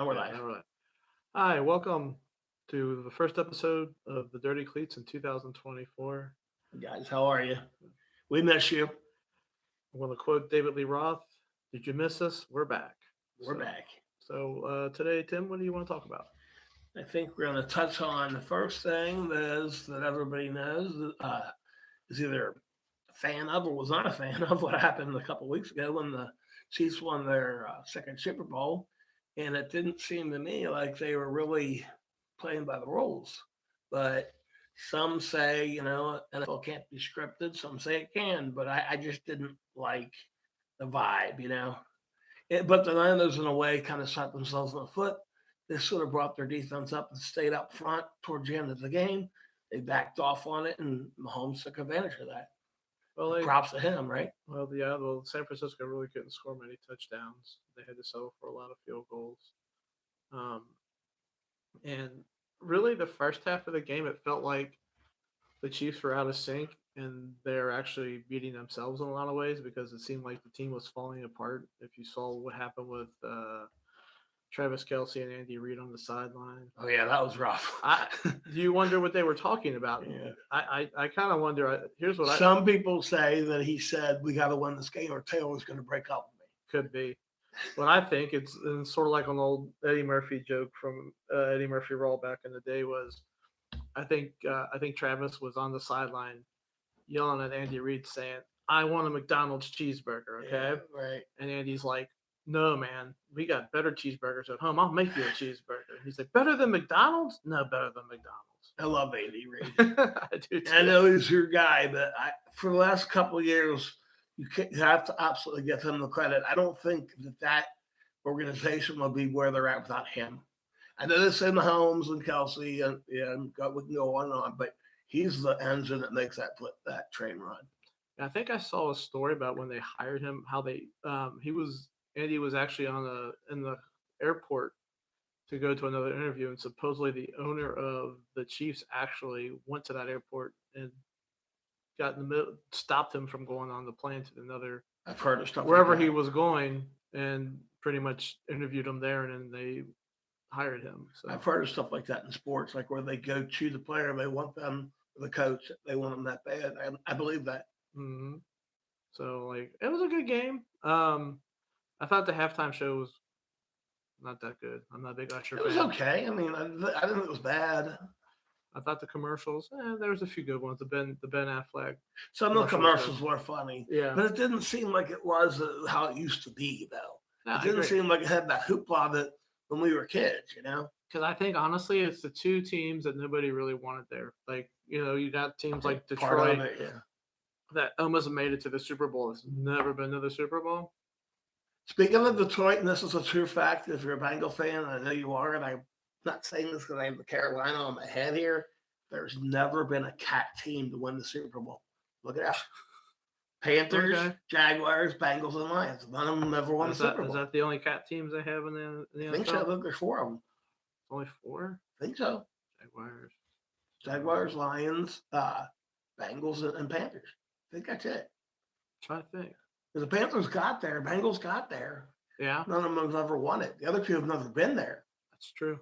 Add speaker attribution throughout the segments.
Speaker 1: Now we're live.
Speaker 2: Now we're live. Hi, welcome to the first episode of the Dirty Cleats in 2024.
Speaker 1: Guys, how are you? We miss you.
Speaker 2: I'm going to quote David Lee Roth. Did you miss us? We're back.
Speaker 1: We're back.
Speaker 2: So today, Tim, what do you want to talk about?
Speaker 1: I think we're going to touch on the first thing that everybody knows is either a fan of or was not a fan of what happened a couple of weeks ago when the Chiefs won their second Super Bowl. And it didn't seem to me like they were really playing by the rules. But some say, NFL can't be scripted. Some say it can. But I just didn't like the vibe. But the Niners, in a way, kind of shot themselves in the foot. They sort of brought their defense up and stayed up front towards the end of the game. They backed off on it, and Mahomes took advantage of that. Well, props to him, right?
Speaker 2: Well, San Francisco really couldn't score many touchdowns. They had to settle for a lot of field goals. And really, the first half of the game, it felt like the Chiefs were out of sync, and they're actually beating themselves in a lot of ways because it seemed like the team was falling apart. If you saw what happened with Travis Kelce and Andy Reid on the sideline.
Speaker 1: Oh, yeah, that was rough.
Speaker 2: Do you wonder what they were talking about?
Speaker 1: Yeah.
Speaker 2: I kind of wonder. Here's what
Speaker 1: Some people say that he said, we got to win this game or Taylor's going to break up with me.
Speaker 2: Could be. But I think it's sort of like an old Eddie Murphy joke from Eddie Murphy Raw back in the day was, I think Travis was on the sideline yelling at Andy Reid saying, I want a McDonald's cheeseburger, okay?
Speaker 1: Yeah, right.
Speaker 2: And Andy's like, no, man, we got better cheeseburgers at home. I'll make you a cheeseburger. He's like, better than McDonald's? No, better than McDonald's.
Speaker 1: I love Andy Reid.
Speaker 2: I do too.
Speaker 1: I know he's your guy, but for the last couple of years, you have to absolutely give him the credit. I don't think that organization will be where they're at without him. I know they say Mahomes and Kelce, and we can go on and on, but he's the engine that makes that train run.
Speaker 2: I think I saw a story about when they hired him, how they Andy was actually in the airport to go to another interview, and supposedly the owner of the Chiefs actually went to that airport and got in the middle, stopped him from going on the plane to another.
Speaker 1: I've heard of stuff
Speaker 2: wherever
Speaker 1: like that.
Speaker 2: He was going, and pretty much interviewed him there, and then they hired him. So
Speaker 1: I've heard of stuff like that in sports, like where they go to the player, they want them, the coach, they want them that bad. I believe that.
Speaker 2: Mm-hmm. So it was a good game. I thought the halftime show was not that good. I'm not a big Usher fan.
Speaker 1: It was okay. I mean, I didn't think it was bad.
Speaker 2: I thought the commercials, there was a few good ones. The Ben Affleck.
Speaker 1: Some of the commercials were funny.
Speaker 2: Yeah.
Speaker 1: But it didn't seem like it was how it used to be, though.
Speaker 2: No,
Speaker 1: it didn't seem like it had that hoopla that when we were kids,
Speaker 2: Because I think, honestly, it's the two teams that nobody really wanted there. You got teams like Detroit that almost made it to the Super Bowl. It's never been to the Super Bowl.
Speaker 1: Speaking of Detroit, and this is a true fact, if you're a Bengal fan, I know you are, and I'm not saying this because I have the Carolina on my head here, there's never been a cat team to win the Super Bowl. Look at that. Panthers, okay. Jaguars, Bengals, and Lions. None of them ever won the Super Bowl.
Speaker 2: Is that the only cat teams they have in the NFL?
Speaker 1: I think so. I think there's 4 of them.
Speaker 2: Only 4?
Speaker 1: I think so. Jaguars, Lions, Bengals, and Panthers. I think that's it.
Speaker 2: Try to think.
Speaker 1: Because the Panthers got there, Bengals got there.
Speaker 2: Yeah.
Speaker 1: None of them have ever won it. The other 2 have never been there.
Speaker 2: That's true.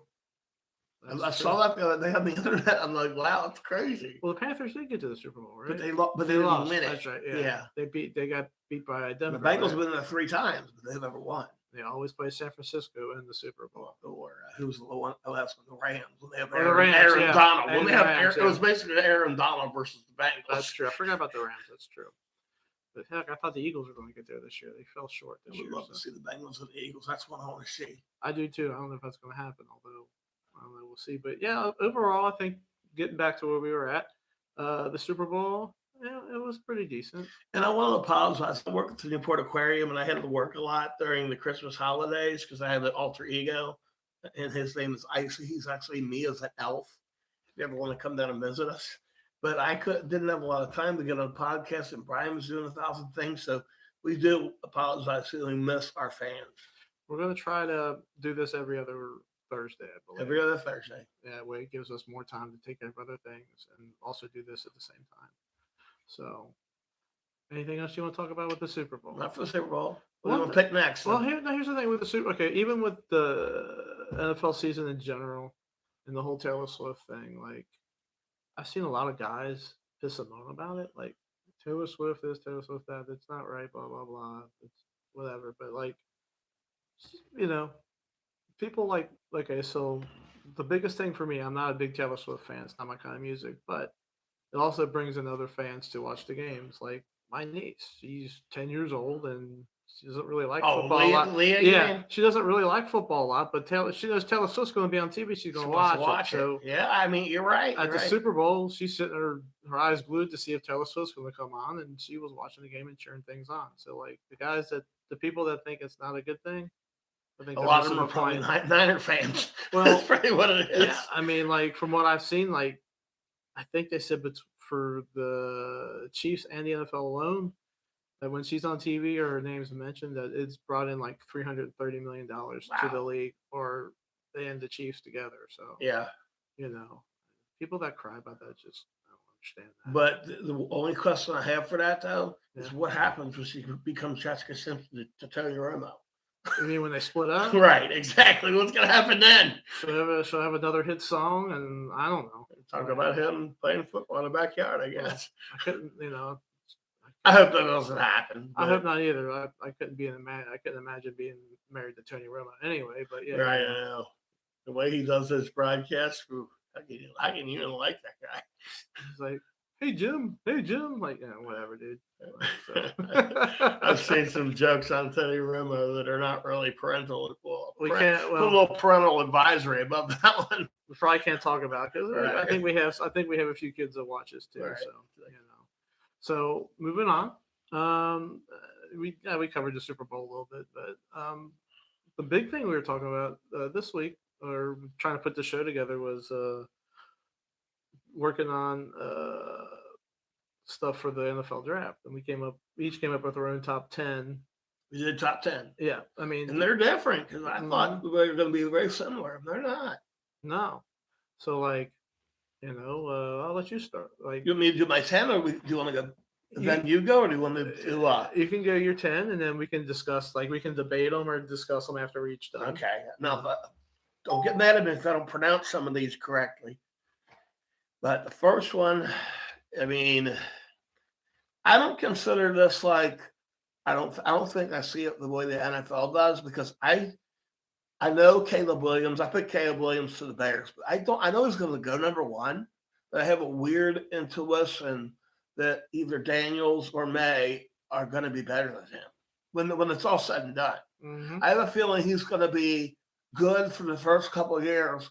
Speaker 1: I saw that the other day on the internet. I'm like, wow, that's crazy.
Speaker 2: Well, the Panthers did get to the Super Bowl, right?
Speaker 1: But they didn't win it.
Speaker 2: That's right. Yeah. They got beat by Denver.
Speaker 1: The Bengals have been there 3 times, but they've never won.
Speaker 2: They always play San Francisco in the Super Bowl.
Speaker 1: Or who's the one? Oh, that's the Rams. When they have
Speaker 2: Aaron
Speaker 1: Donald. When they have it was basically Aaron Donald versus the Bengals.
Speaker 2: That's true. I forgot about the Rams. That's true. But heck, I thought the Eagles were going to get there this year. They fell short this year.
Speaker 1: I would love to see the Bengals and the Eagles. That's what I want to see.
Speaker 2: I do too. I don't know if that's going to happen, although I don't know. We'll see. But yeah, overall, I think getting back to where we were at, the Super Bowl, it was pretty decent.
Speaker 1: And I want to apologize. I work at the Newport Aquarium, and I had to work a lot during the Christmas holidays because I have an alter ego, and his name is Icy. He's actually me as an elf. If you ever want to come down and visit us. But I didn't have a lot of time to get on a podcast, and Brian was doing 1,000 things. So we do apologize that we miss our fans.
Speaker 2: We're going to try to do this every other Thursday, I believe.
Speaker 1: Every other Thursday.
Speaker 2: Yeah, that way it gives us more time to take care of other things and also do this at the same time. So, anything else you want to talk about with the Super Bowl?
Speaker 1: Not for the Super Bowl. What do you want to pick next?
Speaker 2: Well, here's the thing with the Super. Okay, even with the NFL season in general, and the whole Taylor Swift thing, like I've seen a lot of guys piss and moan about it. Like Taylor Swift this, Taylor Swift that. It's not right. Blah blah blah. It's whatever. But like, you know, people like okay. So the biggest thing for me, I'm not a big Taylor Swift fan. It's not my kind of music, but it also brings in other fans to watch the games. Like my niece, she's 10 years old and she doesn't really like football a lot.
Speaker 1: Leah,
Speaker 2: yeah, she doesn't really like football a lot, but she knows Taylor Swift's going to be on TV. She's going to watch it. So
Speaker 1: yeah, I mean, you're right.
Speaker 2: at the Super Bowl, she's sitting her eyes glued to see if Taylor Swift's going to come on, and she was watching the game and cheering things on. So like the people that think it's not a good thing, I think
Speaker 1: a lot of them are probably Niner fans.
Speaker 2: Well,
Speaker 1: that's probably what it is.
Speaker 2: Yeah, I mean, like from what I've seen, like I think they said for the Chiefs and the NFL alone, that when she's on TV or her name's mentioned, that it's brought in like $330 million to the league or and the Chiefs together. So
Speaker 1: yeah,
Speaker 2: people that cry about that just I don't understand that.
Speaker 1: But the only question I have for that though is what happens when she becomes Jessica Simpson to Tony Romo?
Speaker 2: You mean when they split up?
Speaker 1: Right, exactly. What's gonna happen then?
Speaker 2: She'll have another hit song, and I don't know.
Speaker 1: Talk about him playing football in the backyard, I guess.
Speaker 2: I couldn't,
Speaker 1: I hope that doesn't happen.
Speaker 2: I hope not either. I couldn't I couldn't imagine being married to Tony Romo anyway. But yeah,
Speaker 1: right. I know the way he does his broadcasts. I can even like that guy.
Speaker 2: He's like, "Hey Jim, like whatever, dude."
Speaker 1: So. I've seen some jokes on Tony Romo that are not really parental. Well,
Speaker 2: we can't.
Speaker 1: Put a little parental advisory above that one.
Speaker 2: We probably can't talk about because right. I think we have a few kids that watch us too.
Speaker 1: Right.
Speaker 2: So So moving on, we covered the Super Bowl a little bit, but the big thing we were talking about this week, or trying to put the show together, was working on stuff for the NFL draft, and we each came up with our own top 10.
Speaker 1: We did top 10.
Speaker 2: Yeah, I mean,
Speaker 1: and they're different because I thought we were going to be very similar. They're not.
Speaker 2: No, so like, I'll let you start. Like,
Speaker 1: you want me to do my 10, or do you want to go? Then you go, or do you want to do?
Speaker 2: You can go your 10, and then we can discuss. Like, we can debate them or discuss them after we're each done.
Speaker 1: Okay. Now, don't get mad at me if I don't pronounce some of these correctly. But the first one, I mean, I don't consider this like. I don't think I see it the way the NFL does, because I know Caleb Williams. I picked Caleb Williams to the Bears, but I know he's going to go number one. But I have a weird intuition that either Daniels or May are going to be better than him when it's all said and done.
Speaker 2: Mm-hmm.
Speaker 1: I have a feeling he's going to be good for the first couple of years,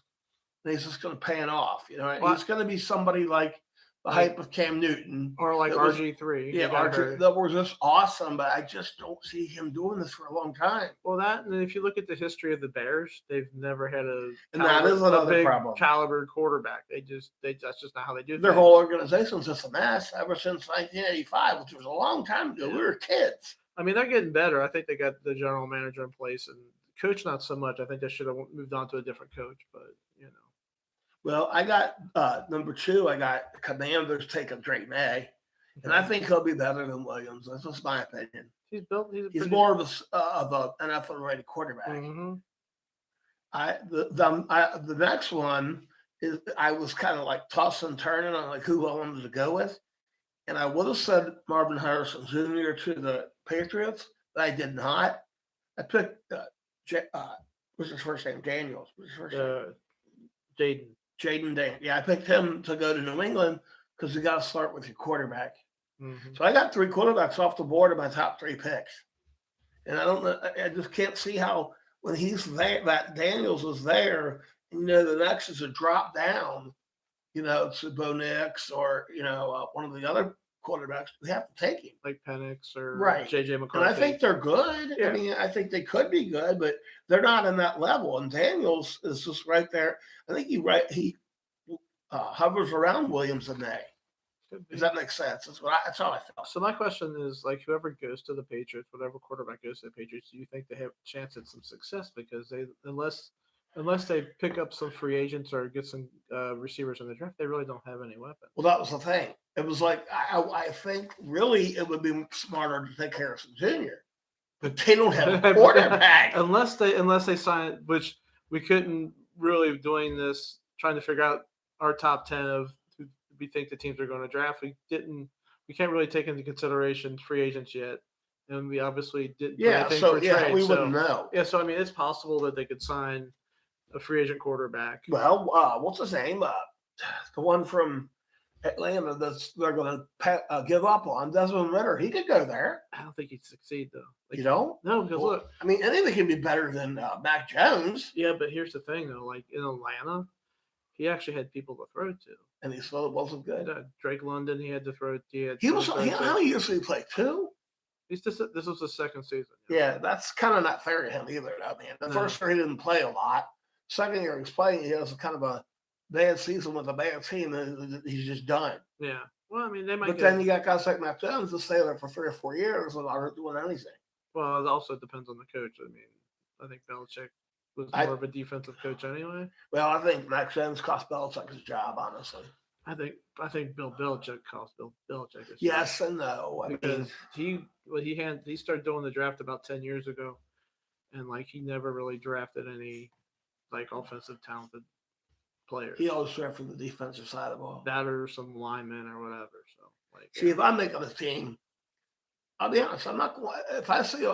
Speaker 1: and he's just going to pan off. He's going to be somebody like the hype of Cam Newton,
Speaker 2: or like RG3.
Speaker 1: Yeah, RG that were just awesome, but I just don't see him doing this for a long time.
Speaker 2: Well, and if you look at the history of the Bears, they've never had
Speaker 1: that is another
Speaker 2: big
Speaker 1: problem.
Speaker 2: Caliber quarterback. That's just not how they do.
Speaker 1: Their whole organization's just a mess ever since 1985, which was a long time ago. We were kids.
Speaker 2: I mean, they're getting better. I think they got the general manager in place, and coach not so much. I think they should have moved on to a different coach, but
Speaker 1: Well, I got number 2. I got the Commanders taking Drake May, and I think he'll be better than Williams. That's just my opinion.
Speaker 2: He's
Speaker 1: more of an NFL-ready quarterback.
Speaker 2: Mm-hmm.
Speaker 1: The next one is I was kind of like tossing and turning on like who I wanted to go with, and I would have said Marvin Harrison Jr. to the Patriots, but I did not. I picked what's his first name? Daniels. What's his first name? Jaden Daniels. Yeah, I picked him to go to New England because you got to start with your quarterback.
Speaker 2: Mm-hmm.
Speaker 1: So I got 3 quarterbacks off the board of my top 3 picks. And I don't know, I just can't see how when he's there, that Daniels is there, and, the next is a drop down, to Bo Nix or, one of the other quarterbacks. We have to take him.
Speaker 2: Like Penix or
Speaker 1: JJ
Speaker 2: McCarthy.
Speaker 1: And I think they're good. Yeah. I mean, I think they could be good, but they're not in that level. And Daniels is just right there. I think he hovers around Williams and May. Does that make sense? That's how I felt.
Speaker 2: So my question is, like, whoever goes to the Patriots, whatever quarterback goes to the Patriots, do you think they have a chance at some success? Because unless they pick up some free agents or get some receivers in the draft, they really don't have any weapons.
Speaker 1: Well, that was the thing. It was like I think really it would be smarter to take Harrison Jr. but they don't have a quarterback.
Speaker 2: unless they sign, which we couldn't really doing this, trying to figure out our top 10 of who we think the teams are going to draft. We can't really take into consideration free agents yet, and we obviously didn't.
Speaker 1: Yeah, so
Speaker 2: trade,
Speaker 1: we wouldn't know.
Speaker 2: Yeah, so I mean, it's possible that they could sign a free agent quarterback.
Speaker 1: Well, what's his name? The one from Atlanta they're going to give up on, Desmond Ritter. He could go there.
Speaker 2: I don't think he'd succeed though.
Speaker 1: You don't?
Speaker 2: No, because look,
Speaker 1: I mean, anything can be better than Mac Jones.
Speaker 2: Yeah, but here's the thing though. Like in Atlanta, he actually had people to throw to,
Speaker 1: and he still wasn't good.
Speaker 2: Drake London, he had to throw.
Speaker 1: He was. How many years did he play? 2.
Speaker 2: This was the second season.
Speaker 1: Yeah, that's kind of not fair to him either. I mean, the first year he didn't play a lot. Second year he's playing. He has kind of a bad season with a bad team, and he's just done.
Speaker 2: Yeah. Well, I mean, they might.
Speaker 1: But then you got guys like Mac Jones to stay there for 3 or 4 years without doing anything.
Speaker 2: Well, it also depends on the coach. I mean, I think Belichick was more of a defensive coach anyway.
Speaker 1: Well, I think Mac Jones cost Belichick his job, honestly.
Speaker 2: I think Bill Belichick cost Bill Belichick his job.
Speaker 1: Yes and no.
Speaker 2: Because he started doing the draft about 10 years ago, and like he never really drafted any like offensive talented players.
Speaker 1: He always drafted the defensive side of the ball.
Speaker 2: That or some linemen or whatever. So like,
Speaker 1: see, if I'm making a team, I'll be honest. I'm not going. If I see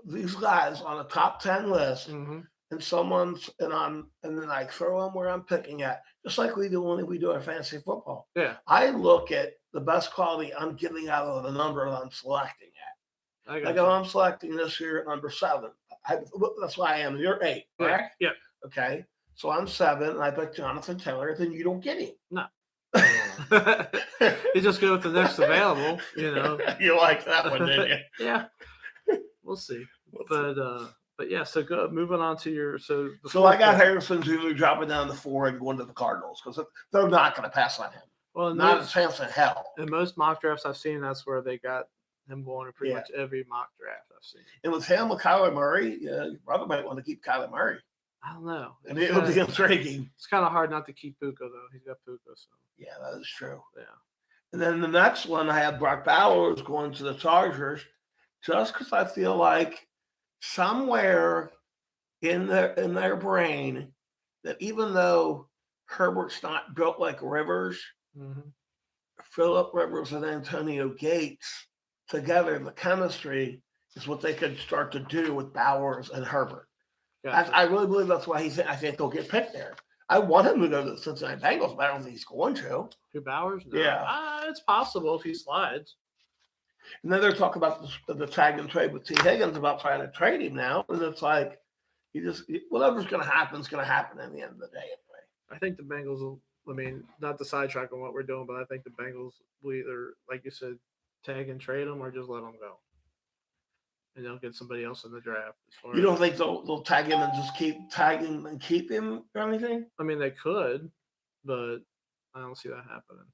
Speaker 1: these guys on a top 10 list, and then I throw them where I'm picking at, just like we do when we do our fantasy football.
Speaker 2: Yeah,
Speaker 1: I look at the best quality I'm getting out of the number that I'm selecting at. Like if I'm selecting this year at number 7, that's why I am. You're 8, correct?
Speaker 2: Yeah.
Speaker 1: Okay. So I'm 7, and I pick Jonathan Taylor. Then you don't get him.
Speaker 2: No. You just go with the next available. You know.
Speaker 1: You like that one, didn't you?
Speaker 2: Yeah. We'll see. But yeah. So moving on to your
Speaker 1: So I got Harrison Jr. dropping down to 4 and going to the Cardinals because they're not going to pass on him.
Speaker 2: Well,
Speaker 1: not a chance in hell.
Speaker 2: In most mock drafts I've seen, that's where they got him going in pretty much every mock draft I've seen.
Speaker 1: And with him, with Kyler Murray, your brother might want to keep Kyler Murray.
Speaker 2: I don't know.
Speaker 1: And it would be intriguing.
Speaker 2: It's kind of hard not to keep Puka, though. He's got Puka. So.
Speaker 1: Yeah, that is true.
Speaker 2: Yeah.
Speaker 1: And then the next one, I have Brock Bowers going to the Chargers just because I feel like somewhere in their brain that even though Herbert's not built like Rivers, Phillip Rivers and Antonio Gates together, the chemistry is what they could start to do with Bowers and Herbert. Gotcha. I really believe that's why I think they'll get picked there. I want him to go to the Cincinnati Bengals, but I don't think he's going to.
Speaker 2: Who, Bowers? No.
Speaker 1: Yeah.
Speaker 2: It's possible if he slides.
Speaker 1: And then they're talking about the tag and trade with T. Higgins about trying to trade him now. And it's like, whatever's going to happen is going to happen at the end of the day anyway.
Speaker 2: I think the Bengals will, not to sidetrack on what we're doing, but I think the Bengals will either, like you said, tag and trade him or just let him go. And they'll get somebody else in the draft.
Speaker 1: You don't think they'll tag him and just keep tagging and keep him or anything?
Speaker 2: I mean, they could, but I don't see that happening.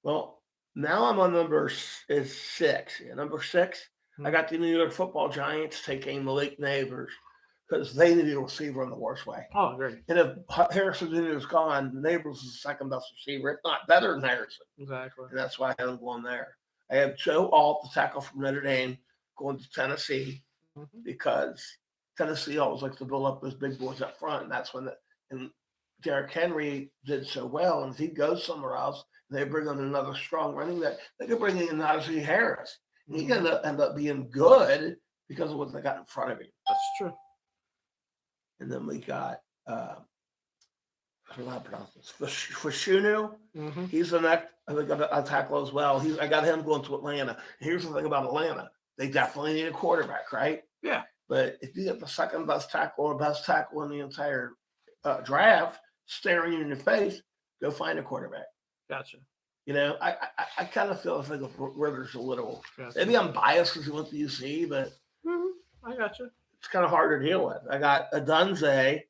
Speaker 1: Well, now I'm on number 6. Yeah, number 6, I got the New York Football Giants taking Malik Neighbors because they need a receiver in the worst way.
Speaker 2: Oh, great.
Speaker 1: And if Harrison Jr. is gone, Neighbors is the second best receiver, if not better than Harrison.
Speaker 2: Exactly.
Speaker 1: And that's why I have him going there. I have Joe Alt, the tackle from Notre Dame, going to Tennessee because Tennessee always likes to build up those big boys up front. And that's when and Derrick Henry did so well. And if he goes somewhere else, they bring in another strong running back, they could bring in Najee Harris. And he's going to end up being good because of what they got in front of him.
Speaker 2: That's true.
Speaker 1: And then we got I don't know how to pronounce this. Fashunu. He's the next. I think a tackle as well. I got him going to Atlanta. Here's the thing about Atlanta. They definitely need a quarterback, right?
Speaker 2: Yeah.
Speaker 1: But if you get the second best tackle or best tackle in the entire draft staring you in the face, go find a quarterback.
Speaker 2: Gotcha.
Speaker 1: I kind of feel like Rivers a little.
Speaker 2: Gotcha.
Speaker 1: Maybe I'm biased because he went to UC, but
Speaker 2: I gotcha.
Speaker 1: It's kind of hard to deal with. I got Adunze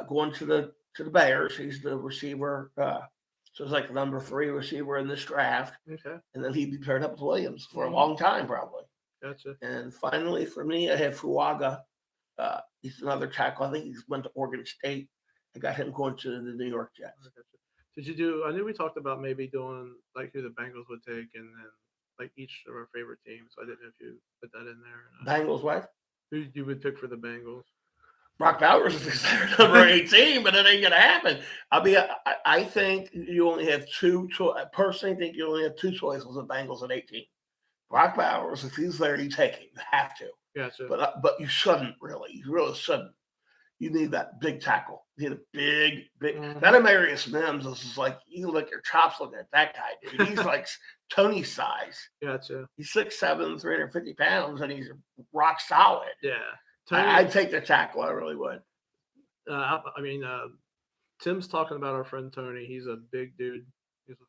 Speaker 1: going to the Bears. He's the receiver. So it's like the number 3 receiver in this draft.
Speaker 2: Okay.
Speaker 1: And then he'd be paired up with Williams for a long time, probably.
Speaker 2: Gotcha.
Speaker 1: And finally, for me, I have Fuaga. He's another tackle. I think he went to Oregon State. I got him going to the New York Jets.
Speaker 2: Did you I knew we talked about maybe doing like who the Bengals would take and then like each of our favorite teams. I didn't know if you put that in there. Or not.
Speaker 1: Bengals what?
Speaker 2: Who you would pick for the Bengals?
Speaker 1: Brock Bowers is their number 18, but it ain't gonna happen. I think you only have I personally think you only have two choices of Bengals at 18. Brock Bowers, if he's there, you take it. You have to.
Speaker 2: Gotcha.
Speaker 1: But you shouldn't really. You really shouldn't. You need that big tackle. You need a big.
Speaker 2: Mm-hmm.
Speaker 1: That Amarius Mims is like you lick your chops looking at that guy, dude. He's like Tony size.
Speaker 2: Gotcha.
Speaker 1: He's 6'7", 350 pounds, and he's rock solid.
Speaker 2: Yeah.
Speaker 1: I'd take the tackle. I really would.
Speaker 2: Tim's talking about our friend Tony. He's a big dude.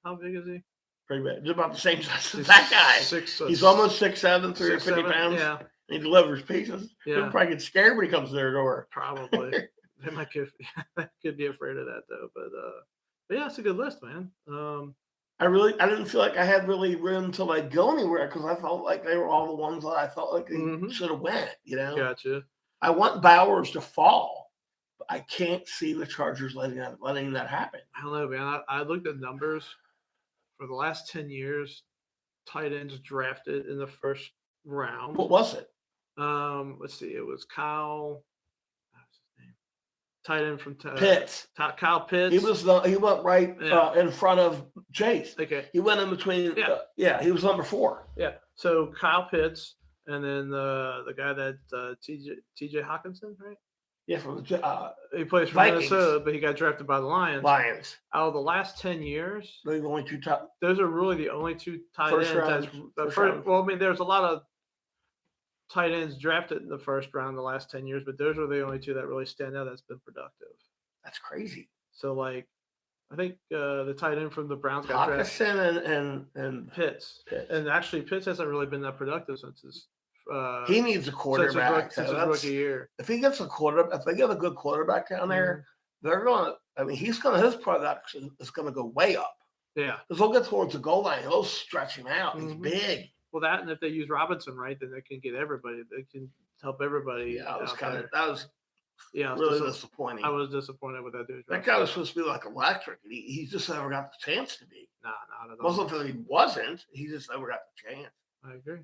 Speaker 2: How big is he?
Speaker 1: Pretty bad. He's about the same size as that guy. He's almost 6'7", 350 pounds.
Speaker 2: Yeah.
Speaker 1: He delivers pizzas.
Speaker 2: Yeah.
Speaker 1: He'll probably get scared when he comes to their door.
Speaker 2: Probably. They might could be afraid of that though. But yeah, it's a good list, man.
Speaker 1: I didn't feel like I had really room to like go anywhere because I felt like they were all the ones that I felt like they should have went. You know.
Speaker 2: Gotcha.
Speaker 1: I want Bowers to fall, but I can't see the Chargers letting that happen.
Speaker 2: I don't know, man. I looked at numbers for the last 10 years. Tight ends drafted in the first round.
Speaker 1: What was it?
Speaker 2: Let's see. It was Kyle. What's his name? Tight end from
Speaker 1: Pitts.
Speaker 2: Kyle Pitts.
Speaker 1: He went right in front of Chase.
Speaker 2: Okay.
Speaker 1: He went in between. He was number 4.
Speaker 2: Yeah. So Kyle Pitts, and then the guy that T.J. Hawkinson, right?
Speaker 1: Yeah, from
Speaker 2: he plays for
Speaker 1: Vikings.
Speaker 2: Minnesota, but he got drafted by the Lions. Out of the last 10 years,
Speaker 1: they're the only two top.
Speaker 2: Those are really the only two tight ends. Well, I mean, there's a lot of tight ends drafted in the first round the last 10 years, but those are the only two that really stand out that's been productive.
Speaker 1: That's crazy.
Speaker 2: So, like, I think the tight end from the Browns got drafted.
Speaker 1: Hawkinson and
Speaker 2: Pitts. And actually, Pitts hasn't really been that productive since his
Speaker 1: he needs a quarterback.
Speaker 2: Since his rookie year.
Speaker 1: If he gets if they get a good quarterback down there, they're going to, I mean, his production is going to go way up.
Speaker 2: Yeah.
Speaker 1: Because he'll get towards the goal line. He'll stretch him out. He's big.
Speaker 2: Well, that, and if they use Robinson right, then they can get everybody. They can help everybody.
Speaker 1: Yeah, that was really disappointing.
Speaker 2: I was disappointed with that dude.
Speaker 1: That guy was supposed to be like electric. He just never got the chance to be.
Speaker 2: Nah, not at all.
Speaker 1: Wasn't that he wasn't. He just never got the chance.
Speaker 2: I agree.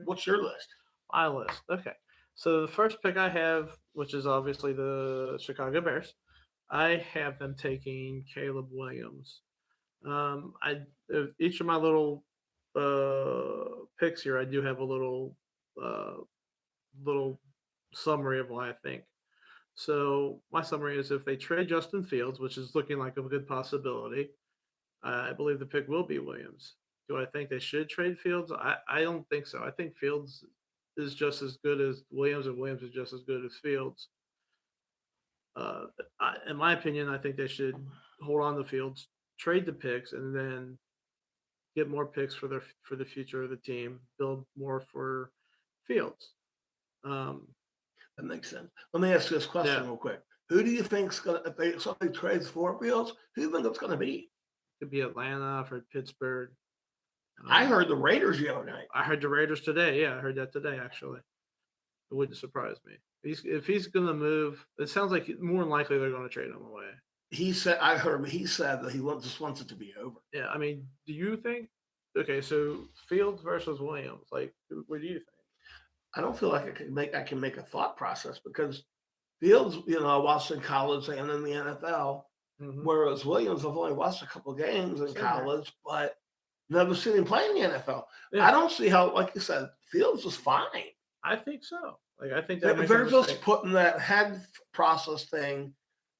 Speaker 1: What's your list?
Speaker 2: My list. Okay. So the first pick I have, which is obviously the Chicago Bears, I have them taking Caleb Williams. Each of my little picks here, I do have a little summary of why I think. So my summary is if they trade Justin Fields, which is looking like a good possibility, I believe the pick will be Williams. Do I think they should trade Fields? I don't think so. I think Fields is just as good as Williams, and Williams is just as good as Fields. In my opinion, I think they should hold on to Fields, trade the picks, and then get more picks for the future of the team, build more for Fields.
Speaker 1: That makes sense. Let me ask you this question real quick. Who do you think's going to, if somebody trades for Fields, who do you think it's going to be?
Speaker 2: Could be Atlanta for Pittsburgh.
Speaker 1: I heard the Raiders the other night.
Speaker 2: I heard the Raiders today. Yeah, I heard that today, actually. It wouldn't surprise me. If he's going to move, it sounds like more than likely they're going to trade him away.
Speaker 1: He said that he just wants it to be over.
Speaker 2: Yeah, I mean, do you think? Okay, so Fields versus Williams, like, what do you think?
Speaker 1: I don't feel like I can make a thought process because Fields, I watched in college and in the NFL, whereas Williams, I've only watched a couple of games in college, but never seen him play in the NFL. Yeah. I don't see how, like you said, Fields is fine.
Speaker 2: I think so. Like, I think
Speaker 1: they're just putting that head process thing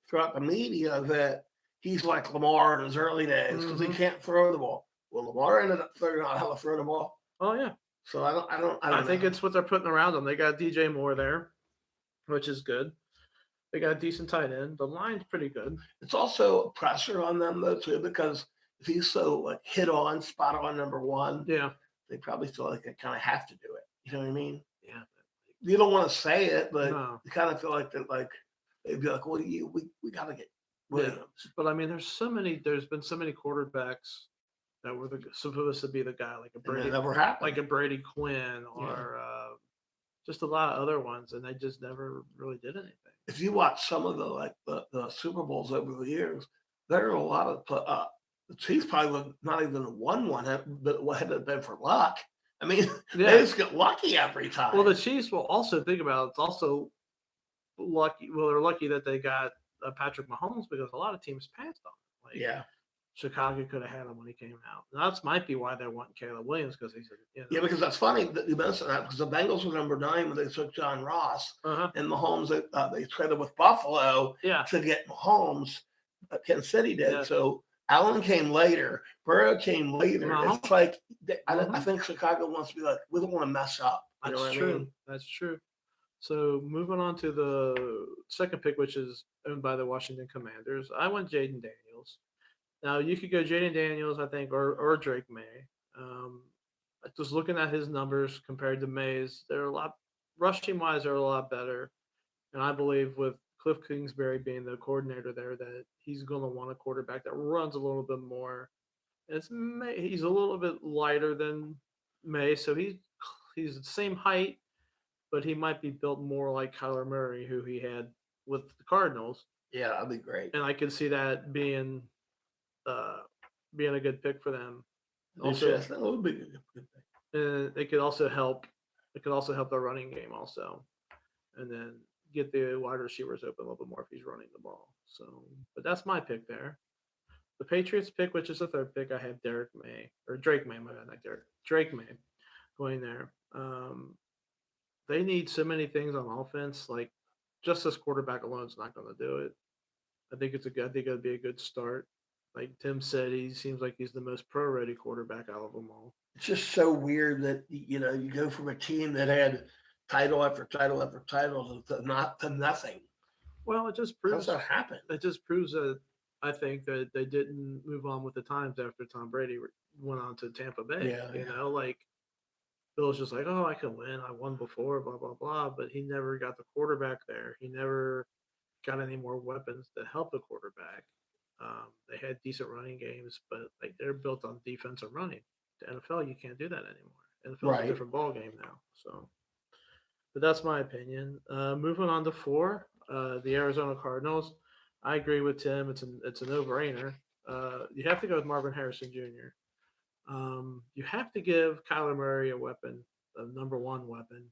Speaker 1: throughout the media that he's like Lamar in his early days because he can't throw the ball. Well, Lamar ended up figuring out how to throw the ball.
Speaker 2: Oh yeah.
Speaker 1: So I don't
Speaker 2: I think it's what they're putting around them. They got DJ Moore there, which is good. They got a decent tight end. The line's pretty good.
Speaker 1: It's also pressure on them though too because if he's so like spot on number one, they probably feel like they kind of have to do it. You know what I mean?
Speaker 2: Yeah.
Speaker 1: You don't want to say it, but you kind of feel like that. Like they'd be like, "Well, we got to get Williams."
Speaker 2: Yeah. But I mean, there's been so many quarterbacks that were supposed to be the guy, like a Brady,
Speaker 1: never happened.
Speaker 2: Like a Brady Quinn or just a lot of other ones, and they just never really did anything.
Speaker 1: If you watch some of the Super Bowls over the years, there are a lot of the Chiefs probably would not even won one, but what had it been for luck? I mean,
Speaker 2: Yeah.
Speaker 1: they just get lucky every time.
Speaker 2: Well, the Chiefs will also think about it, it's also lucky. Well, they're lucky that they got Patrick Mahomes because a lot of teams passed on him. Like
Speaker 1: yeah,
Speaker 2: Chicago could have had him when he came out. And that's might be why they want Caleb Williams because he's
Speaker 1: yeah, because that's funny that you mentioned that because the Bengals were number 9 when they took John Ross and Mahomes. They traded with Buffalo
Speaker 2: yeah,
Speaker 1: to get Mahomes. Kansas City did.
Speaker 2: Yeah.
Speaker 1: So Allen came later. Burrow came later. It's like I think Chicago wants to be like, we don't want to mess up. You know
Speaker 2: That's
Speaker 1: what
Speaker 2: true.
Speaker 1: I mean?
Speaker 2: That's true. So moving on to the second pick, which is owned by the Washington Commanders, I went Jaden Daniels. Now you could go Jaden Daniels, I think, or Drake May. Just looking at his numbers compared to May's, they're a lot rushing wise, they're a lot better. And I believe with Cliff Kingsbury being the coordinator there, that he's going to want a quarterback that runs a little bit more. It's May, he's a little bit lighter than May, so he's the same height, but he might be built more like Kyler Murray, who he had with the Cardinals.
Speaker 1: Yeah, that'd be great.
Speaker 2: And I can see that being a good pick for them.
Speaker 1: Also, that would be a good pick.
Speaker 2: And it could also help. It could also help the running game also, and then get the wide receivers open a little bit more if he's running the ball. So, but that's my pick there. The Patriots pick, which is the third pick, I have Drake May, my bad, not Derek, Drake May, going there. They need so many things on offense. Like just this quarterback alone is not going to do it. I think it'd be a good start. Like Tim said, he seems like he's the most pro-ready quarterback out of them all.
Speaker 1: It's just so weird that you go from a team that had title after title after title to nothing.
Speaker 2: Well, it just proves
Speaker 1: how's that happen.
Speaker 2: It just proves that I think that they didn't move on with the times after Tom Brady went on to Tampa Bay.
Speaker 1: Yeah,
Speaker 2: Like Bill's just like, oh, I can win. I won before, blah blah blah. But he never got the quarterback there. He never got any more weapons to help the quarterback. They had decent running games, but like they're built on defense and running. The NFL, you can't do that anymore. NFL is a different ball game now. So, but that's my opinion. Moving on to 4, the Arizona Cardinals. I agree with Tim. It's a no brainer. You have to go with Marvin Harrison Jr. You have to give Kyler Murray a weapon, a number 1 weapon,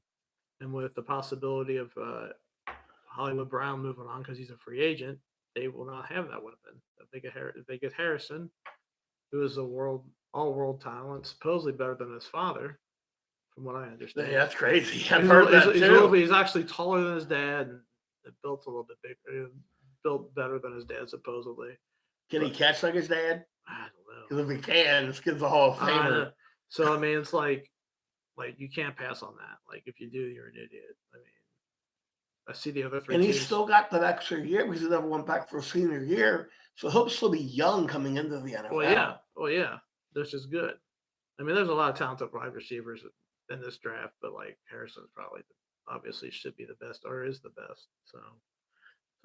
Speaker 2: and with the possibility of Hollywood Brown moving on because he's a free agent, they will not have that weapon. If they get Harrison, who is a all-world talent, supposedly better than his father, from what I understand.
Speaker 1: Yeah, that's crazy. I've heard that too.
Speaker 2: He's actually taller than his dad and built a little bit bigger, built better than his dad, supposedly.
Speaker 1: Can he catch like his dad?
Speaker 2: I don't know.
Speaker 1: Because if he can, this kid's a Hall of Famer.
Speaker 2: So I mean, it's like you can't pass on that. Like if you do, you're an idiot. I mean, I see the other 3
Speaker 1: and
Speaker 2: teams.
Speaker 1: he's still got that extra year because he never went back for a senior year. So he'll still be young coming into the NFL.
Speaker 2: Well, yeah. That's just good. I mean, there's a lot of talented wide receivers in this draft, but like Harrison's probably obviously should be the best or is the best. So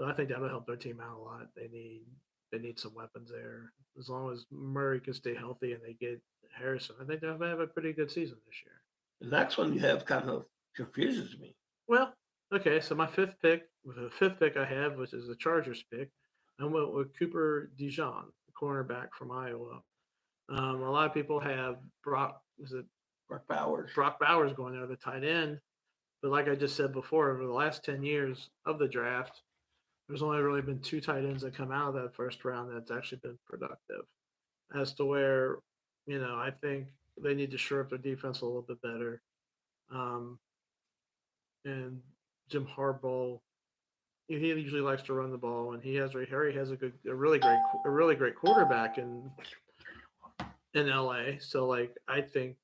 Speaker 2: I think that'll help their team out a lot. They need some weapons there. As long as Murray can stay healthy and they get Harrison, I think they'll have a pretty good season this year.
Speaker 1: The next one you have kind of confuses me.
Speaker 2: Well, okay, so my fifth pick I have, which is the Chargers pick, I went with Cooper DeJean, the cornerback from Iowa. A lot of people have Brock Bowers going there, the tight end. But like I just said before, over the last 10 years of the draft, there's only really been 2 tight ends that come out of that first round that's actually been productive. As to where, I think they need to shore up their defense a little bit better. And Jim Harbaugh, he usually likes to run the ball, and Harry has a really great quarterback in LA. So like I think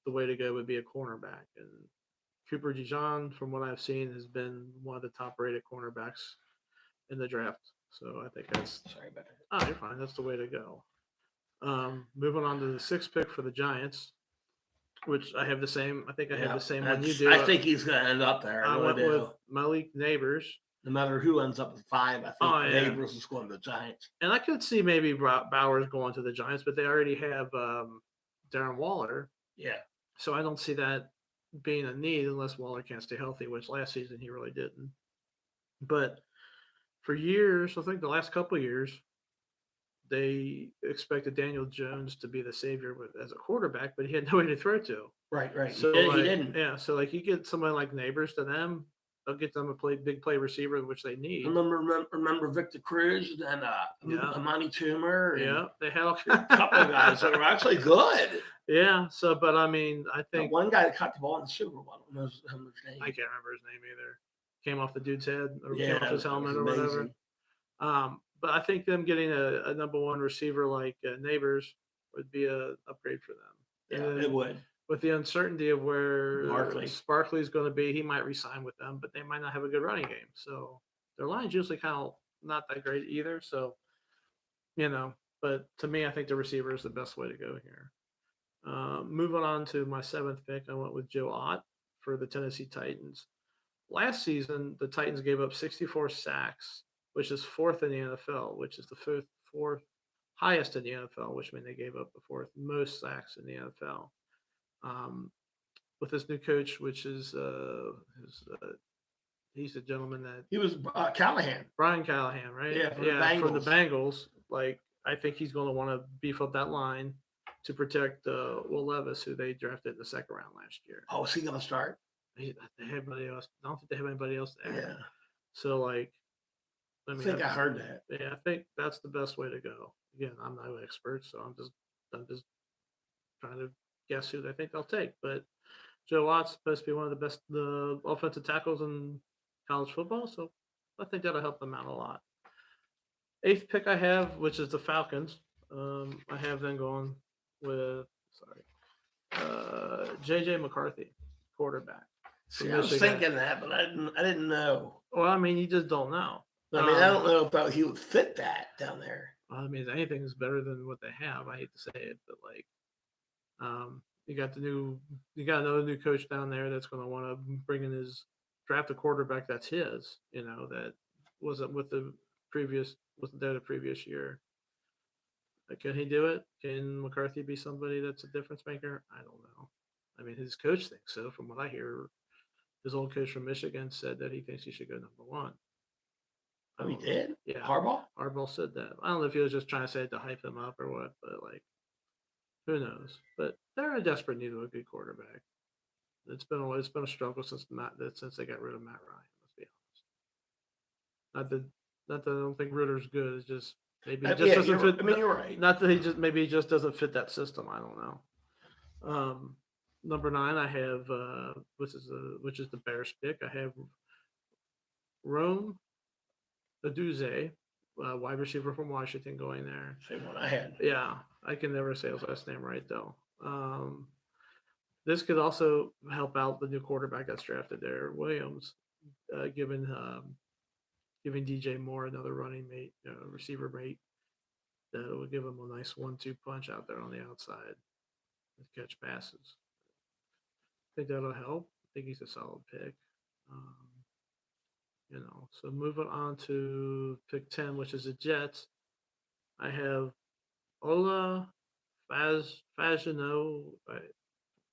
Speaker 2: the way to go would be a cornerback, and Cooper DeJean, from what I've seen, has been one of the top rated cornerbacks in the draft. So I think that's
Speaker 1: sorry about that.
Speaker 2: Oh, you're fine. That's the way to go. Moving on to the 6th pick for the Giants, which I have the same. I think I have the same one you do.
Speaker 1: I think he's going to end up there.
Speaker 2: I went with Malik Neighbors.
Speaker 1: No matter who ends up with 5, I think Neighbors is going to the Giants.
Speaker 2: And I could see maybe Bowers going to the Giants, but they already have Darren Waller.
Speaker 1: Yeah.
Speaker 2: So I don't see that being a need unless Waller can't stay healthy, which last season he really didn't. But for years, I think the last couple of years, they expected Daniel Jones to be the savior as a quarterback, but he had nobody to throw to.
Speaker 1: Right.
Speaker 2: So
Speaker 1: He
Speaker 2: like,
Speaker 1: didn't.
Speaker 2: yeah, so like you get somebody like Neighbors to them, they'll get them a big play receiver, which they need.
Speaker 1: Remember Victor Cruz and
Speaker 2: Yeah.
Speaker 1: Amani Toomer and
Speaker 2: Yeah, they had
Speaker 1: a couple of guys that were actually good.
Speaker 2: Yeah, so but I mean, I
Speaker 1: That
Speaker 2: think
Speaker 1: one guy that caught the ball in the Super Bowl. I don't know his name.
Speaker 2: I can't remember his name either. Came off the dude's head or
Speaker 1: Yeah,
Speaker 2: came off his
Speaker 1: that was
Speaker 2: helmet or whatever.
Speaker 1: amazing.
Speaker 2: But I think them getting a number one receiver like Neighbors would be a upgrade for them.
Speaker 1: Yeah,
Speaker 2: And
Speaker 1: it
Speaker 2: then
Speaker 1: would.
Speaker 2: with the uncertainty of where
Speaker 1: Barkley.
Speaker 2: Sparkley's going to be, he might resign with them, but they might not have a good running game. So their line's usually kind of not that great either. So, but to me, I think the receiver is the best way to go here. Moving on to my seventh pick, I went with Joe Ott for the Tennessee Titans. Last season, the Titans gave up 64 sacks, which is fourth in the NFL, which is the fourth highest in the NFL, which means they gave up the fourth most sacks in the NFL. With this new coach, which is he's a gentleman that
Speaker 1: he was Callahan.
Speaker 2: Brian Callahan, right?
Speaker 1: Yeah,
Speaker 2: from the Bengals. Like I think he's going to want to beef up that line to protect Will Levis, who they drafted in the second round last year.
Speaker 1: Oh, is he going to start?
Speaker 2: They have anybody else. I don't think they have anybody else there.
Speaker 1: Yeah.
Speaker 2: So like,
Speaker 1: I think I heard that.
Speaker 2: Yeah, I think that's the best way to go. Again, I'm not an expert, so I'm just trying to guess who they think they'll take. But Joe Watt's supposed to be one of the best offensive tackles in college football, so I think that'll help them out a lot. Eighth pick I have, which is the Falcons. I have them going with J.J. McCarthy, quarterback.
Speaker 1: See, I was thinking that, but I didn't know.
Speaker 2: Well, I mean, you just don't know.
Speaker 1: I mean, I don't know if he would fit that down there.
Speaker 2: I mean, anything is better than what they have. I hate to say it, but like, you got another new coach down there that's going to want to bring in draft a quarterback that's his. That wasn't there the previous year. Can he do it? Can McCarthy be somebody that's a difference maker? I don't know. I mean, his coach thinks so. From what I hear, his old coach from Michigan said that he thinks he should go number one.
Speaker 1: Oh, he did?
Speaker 2: Yeah.
Speaker 1: Harbaugh
Speaker 2: said that. I don't know if he was just trying to say it to hype him up or what, but like, who knows? But they're in desperate need of a good quarterback. It's been a struggle since they got rid of Matt Ryan. Let's be honest. Not that I don't think Ritter's good. It's just maybe he just doesn't fit.
Speaker 1: I mean, you're right.
Speaker 2: Not that he just doesn't fit that system. I don't know. Number 9, I have which is the Bears pick. I have Rome Aduze, wide receiver from Washington, going there.
Speaker 1: Same one I had.
Speaker 2: Yeah, I can never say his last name right though. This could also help out the new quarterback that's drafted there, Williams, giving DJ Moore another running mate, receiver mate that will give him a nice 1-2 punch out there on the outside and catch passes. I think that'll help. I think he's a solid pick. So moving on to pick 10, which is the Jets. I have Ola Fagino,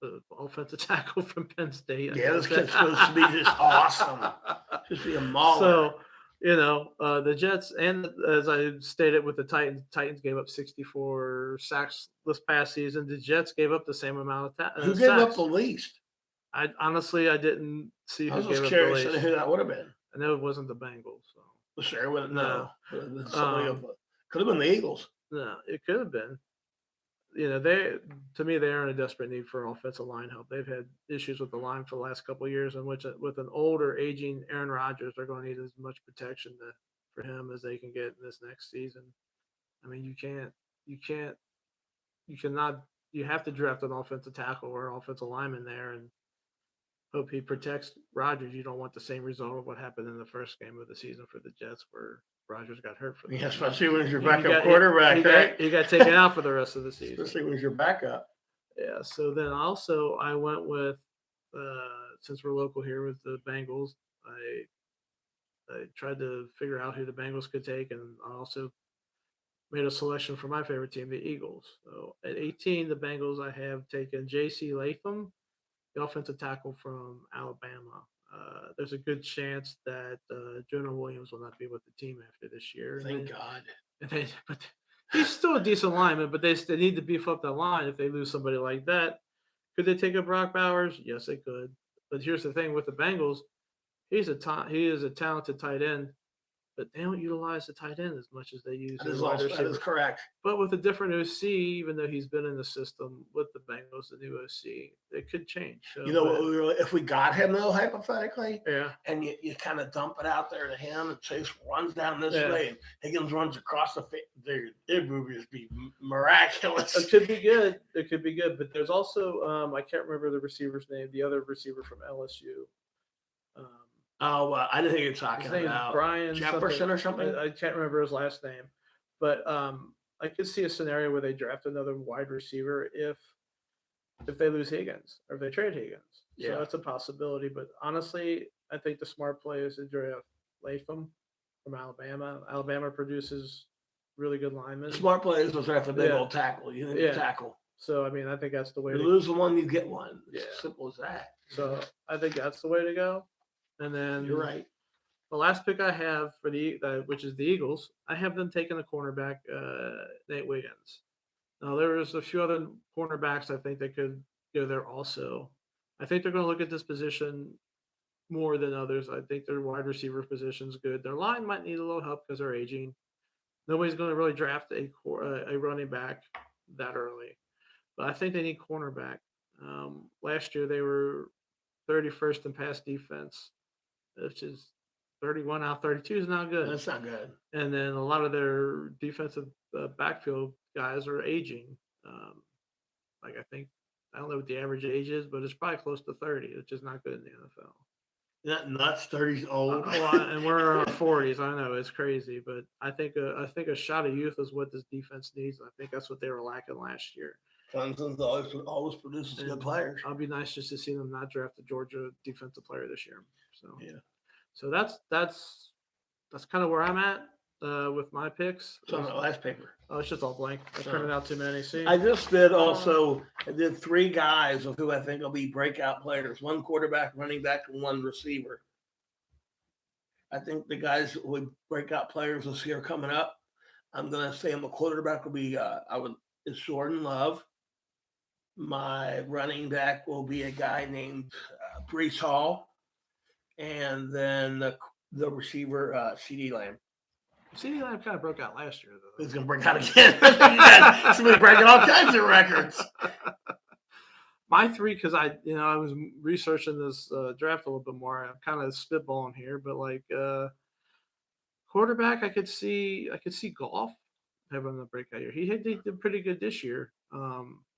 Speaker 2: the offensive tackle from Penn State.
Speaker 1: Yeah, this kid's supposed to be just awesome. Just be a mauler.
Speaker 2: So, the Jets, and as I stated with the Titans gave up 64 sacks this past season. The Jets gave up the same amount of
Speaker 1: Who
Speaker 2: sacks.
Speaker 1: gave up the least?
Speaker 2: I didn't see who
Speaker 1: I was
Speaker 2: gave
Speaker 1: just
Speaker 2: up
Speaker 1: curious
Speaker 2: the least.
Speaker 1: who that would have been.
Speaker 2: I know it wasn't the Bengals. So.
Speaker 1: Sure, wouldn't know.
Speaker 2: No.
Speaker 1: Could have been the Eagles.
Speaker 2: No, it could have been. To me, they are in a desperate need for offensive line help. They've had issues with the line for the last couple of years, in which with an older, aging Aaron Rodgers, they're going to need as much protection for him as they can get in this next season. I mean, you have to draft an offensive tackle or an offensive lineman there and hope he protects Rodgers. You don't want the same result of what happened in the first game of the season for the Jets, where Rodgers got hurt for them.
Speaker 1: Yeah, especially when you're backup quarterback, right?
Speaker 2: He got taken out for the rest of the season.
Speaker 1: Especially when you're backup.
Speaker 2: Yeah. So then also I went with, since we're local here, with the Bengals. I tried to figure out who the Bengals could take, and I also made a selection for my favorite team, the Eagles. So at 18, the Bengals, I have taken J.C. Latham, the offensive tackle from Alabama. There's a good chance that Jonah Williams will not be with the team after this year.
Speaker 1: Thank God.
Speaker 2: But He's still a decent lineman, but they need to beef up that line if they lose somebody like that. Could they take a Brock Bowers? Yes, they could. But here's the thing with the Bengals: he is a talented tight end, but they don't utilize the tight end as much as they use their wide
Speaker 1: That
Speaker 2: receiver.
Speaker 1: is correct.
Speaker 2: But with a different OC, even though he's been in the system with the Bengals, the new OC, it could change. So,
Speaker 1: If we got him though, hypothetically,
Speaker 2: yeah,
Speaker 1: and you kind of dump it out there to him, and Chase runs down this
Speaker 2: Yeah.
Speaker 1: way, and Higgins runs across the field, it would just be miraculous.
Speaker 2: it could be good. It could be good. But there's also I can't remember the receiver's name. The other receiver from LSU.
Speaker 1: I didn't think you were talking
Speaker 2: His name is
Speaker 1: about
Speaker 2: Brian
Speaker 1: Jefferson or something.
Speaker 2: I can't remember his last name, but I could see a scenario where they draft another wide receiver if they lose Higgins or if they trade Higgins.
Speaker 1: Yeah.
Speaker 2: So that's a possibility. But honestly, I think the smart play is to draft Latham from Alabama. Alabama produces really good linemen.
Speaker 1: Smart players will draft a big old tackle. You need a tackle.
Speaker 2: So I mean, I think that's the way.
Speaker 1: You lose the one, you get one.
Speaker 2: Yeah.
Speaker 1: It's simple as that.
Speaker 2: So I think that's the way to go. And then
Speaker 1: You're right.
Speaker 2: The last pick I have for which is the Eagles, I have them taking a cornerback, Nate Wiggins. Now there's a few other cornerbacks I think that could go there also. I think they're going to look at this position more than others. I think their wide receiver position's good. Their line might need a little help because they're aging. Nobody's going to really draft a running back that early, but I think they need cornerback. Last year they were 31st in pass defense, which is 31 out of 32 is not good.
Speaker 1: That's not good.
Speaker 2: And then a lot of their defensive backfield guys are aging. I don't know what the average age is, but it's probably close to 30, which is not good in the NFL.
Speaker 1: Not nuts. 30's old.
Speaker 2: And we're in our 40s. I know it's crazy, but I think a shot of youth is what this defense needs. I think that's what they were lacking last year.
Speaker 1: Clemson's always produces good players.
Speaker 2: I'll be nice just to see them not draft a Georgia defensive player this year. So
Speaker 1: yeah.
Speaker 2: So that's kind of where I'm at with my picks.
Speaker 1: It's on the last paper.
Speaker 2: Oh, it's just all blank. I printed out too many. See,
Speaker 1: I just did also. I did 3 guys of who I think will be breakout players: 1 quarterback, running back, and 1 receiver. I think the guys with breakout players this year coming up. I'm gonna say the quarterback will be it's Jordan Love. My running back will be a guy named Brees Hall. And then the receiver, CeeDee Lamb.
Speaker 2: CeeDee Lamb kind of broke out last year, though.
Speaker 1: He's going to break out again. He's going to be breaking all kinds of records.
Speaker 2: My 3, because I was researching this draft a little bit more. I'm kind of spitballing here, but quarterback, I could see Goff having a breakout year. He did pretty good this year.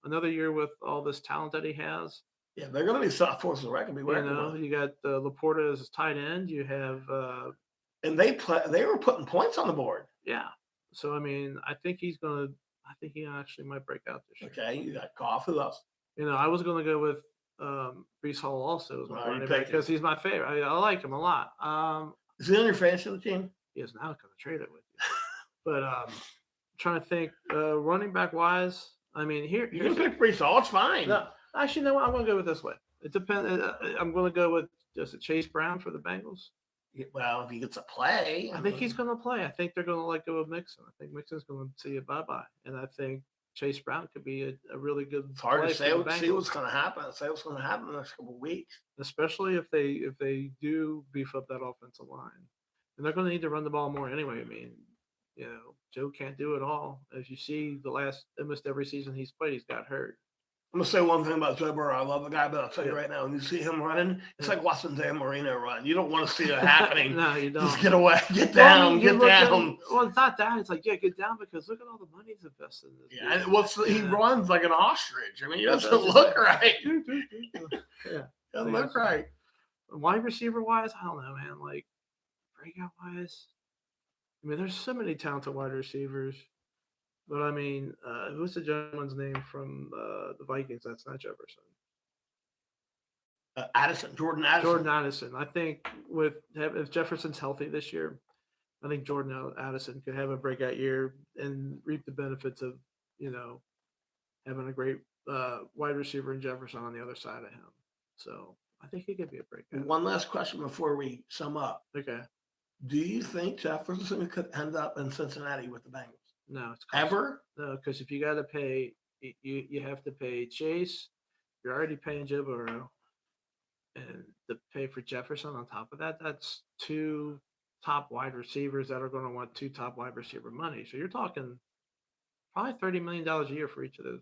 Speaker 2: Another year with all this talent that he has.
Speaker 1: Yeah, they're going to be soft forces of record.
Speaker 2: You got Laporta as a tight end. You have,
Speaker 1: and they were putting points on the board.
Speaker 2: Yeah, so I mean, I think he actually might break out this year.
Speaker 1: Okay, you got Goff. Who else?
Speaker 2: I was going to go with Brees Hall also as my running back because he's my favorite. I like him a lot.
Speaker 1: Is he on your fantasy team?
Speaker 2: He is now going to trade it with you. But I'm trying to think, running back wise. I mean, you
Speaker 1: can pick Brees Hall. It's fine.
Speaker 2: No. Actually, no. I'm going to go with this way. It depends. I'm going to go with just Chase Brown for the Bengals.
Speaker 1: Yeah, well, if he gets a play,
Speaker 2: I think he's going to play. I think they're going to let go of Mixon. I think Mixon's going to say bye-bye, and I think Chase Brown could be a really good.
Speaker 1: It's hard to say. See what's going to happen. Say what's going to happen in the next couple of weeks,
Speaker 2: especially if they do beef up that offensive line, and they're going to need to run the ball more anyway. I mean, Joe can't do it all. As you see, almost every season he's played, he's got hurt.
Speaker 1: I'm going to say one thing about Joe Burrow. I love the guy, but I'll tell you right now, when you see him running, it's like watching Dan Marino run. You don't want to see it happening.
Speaker 2: No, you don't.
Speaker 1: Just get away. Get down. Get down.
Speaker 2: Well, it's not that. It's like, get down because look at all the money he's invested in this.
Speaker 1: Yeah, he runs like an ostrich. I mean, he doesn't look right.
Speaker 2: Yeah.
Speaker 1: Doesn't look right.
Speaker 2: Wide receiver-wise, I don't know, man. Breakout-wise, I mean, there's so many talented wide receivers. But I mean, who's the gentleman's name from the Vikings? That's not Jefferson.
Speaker 1: Jordan Addison.
Speaker 2: Jordan Addison. I think if Jefferson's healthy this year, I think Jordan Addison could have a breakout year and reap the benefits of having a great wide receiver in Jefferson on the other side of him. So I think he could be a breakout.
Speaker 1: One last question before we sum up.
Speaker 2: Okay.
Speaker 1: Do you think Jefferson could end up in Cincinnati with the Bengals?
Speaker 2: No, it's
Speaker 1: ever.
Speaker 2: No, because if you got to pay, you have to pay Chase. You're already paying Joe Burrow, and to pay for Jefferson on top of that, that's two top wide receivers that are going to want two top wide receiver money. So you're talking probably $30 million a year for each of those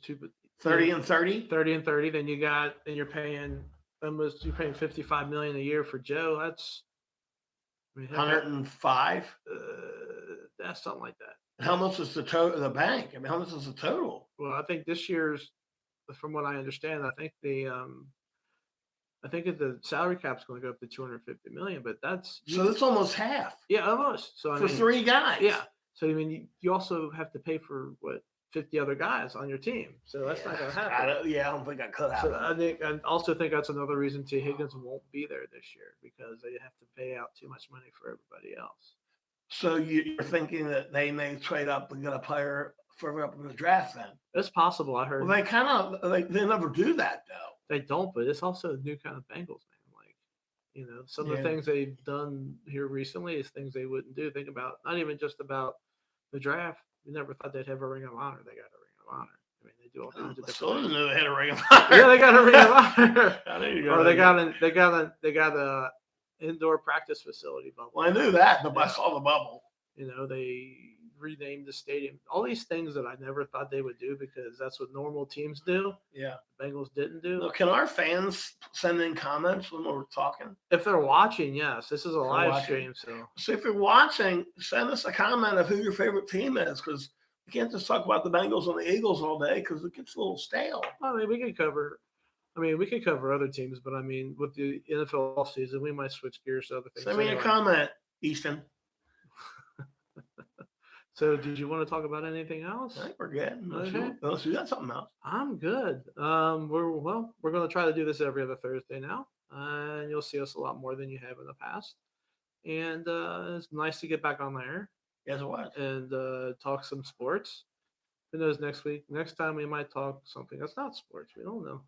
Speaker 2: two.
Speaker 1: 30 and 30.
Speaker 2: 30 and 30. Then you're paying you're paying $55 million a year for Joe. That's
Speaker 1: 105.
Speaker 2: That's something like that.
Speaker 1: How much is the total? The bank. I mean, how much is the total?
Speaker 2: Well, I think this year's, from what I understand, I think the salary cap's going to go up to 250 million, but that's
Speaker 1: so that's almost half.
Speaker 2: Yeah, almost. So
Speaker 1: for 3 guys.
Speaker 2: Yeah. So I mean, you also have to pay for 50 other guys on your team. So that's not going to happen.
Speaker 1: I don't think I could happen.
Speaker 2: So I also think that's another reason T. Higgins won't be there this year, because they have to pay out too much money for everybody else.
Speaker 1: So you're thinking that they may trade up and get a player further up in the draft then?
Speaker 2: It's possible. I heard.
Speaker 1: Well, they kind of they never do that though.
Speaker 2: They don't, but it's also a new kind of Bengals, man. Like, some of the things they've done here recently is things they wouldn't do. Think about, not even just about the draft. We never thought they'd have a ring of honor. They got a ring of honor. I mean, they do all kinds of different.
Speaker 1: Still didn't know they had a ring of honor.
Speaker 2: Yeah, they got a ring of honor.
Speaker 1: Or
Speaker 2: they got a indoor practice facility bubble.
Speaker 1: Well, I knew that, but I saw the bubble.
Speaker 2: They renamed the stadium. All these things that I never thought they would do, because that's what normal teams do.
Speaker 1: Yeah.
Speaker 2: The Bengals didn't do.
Speaker 1: Well, can our fans send in comments when we're talking?
Speaker 2: If they're watching, yes. This is a live stream, so
Speaker 1: if you're watching, send us a comment of who your favorite team is, because we can't just talk about the Bengals and the Eagles all day, because it gets a little stale.
Speaker 2: I mean, we could cover other teams, but I mean, with the NFL offseason, we might switch gears to other things.
Speaker 1: Send me a comment, Easton.
Speaker 2: So, did you want to talk about anything else?
Speaker 1: I think we're good.
Speaker 2: Okay.
Speaker 1: Unless you got something else.
Speaker 2: I'm good. We're going to try to do this every other Thursday now, and you'll see us a lot more than you have in the past. And it's nice to get back on there.
Speaker 1: Yes, it was.
Speaker 2: And talk some sports. Who knows, next time we might talk something that's not sports. We don't know.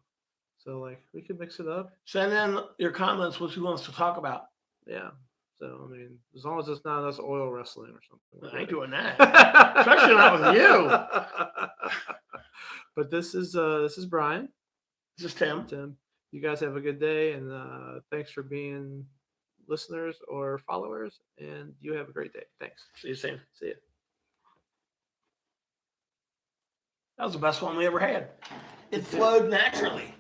Speaker 2: So, we could mix it up.
Speaker 1: Send in your comments what you want us to talk about.
Speaker 2: Yeah. So, I mean, as long as it's not us oil wrestling or something.
Speaker 1: I ain't doing that. Especially not with you.
Speaker 2: But this is Brian.
Speaker 1: This is Tim.
Speaker 2: Tim, you guys have a good day, and thanks for being listeners or followers, and you have a great day. Thanks.
Speaker 1: See you soon.
Speaker 2: See you.
Speaker 1: That was the best one we ever had. It flowed naturally.